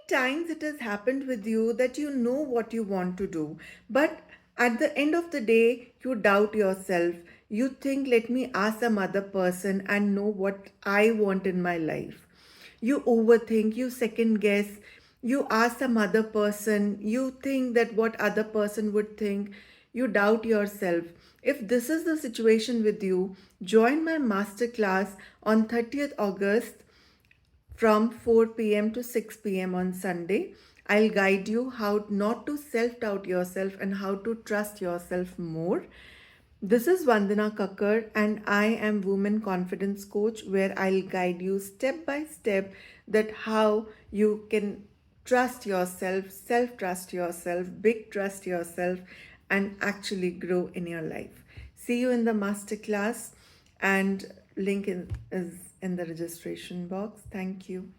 times it has happened with you that you know what you want to do, but at the end of the day, you doubt yourself. You think, let me ask some other person and know what I want in my life. You overthink, you second guess, you ask some other person, you think that what other person would think, you doubt yourself. If this is the situation with you, join my masterclass on 30th August from 4 p.m. to 6 p.m. on Sunday. I'll guide you how not to self doubt yourself and how to trust yourself more. This is Vandana Kakkar, and I am Women Confidence Coach, where I'll guide you step by step that how you can trust yourself, self trust yourself, big trust yourself, and actually grow in your life. See you in the masterclass, and link is in the registration box. Thank you.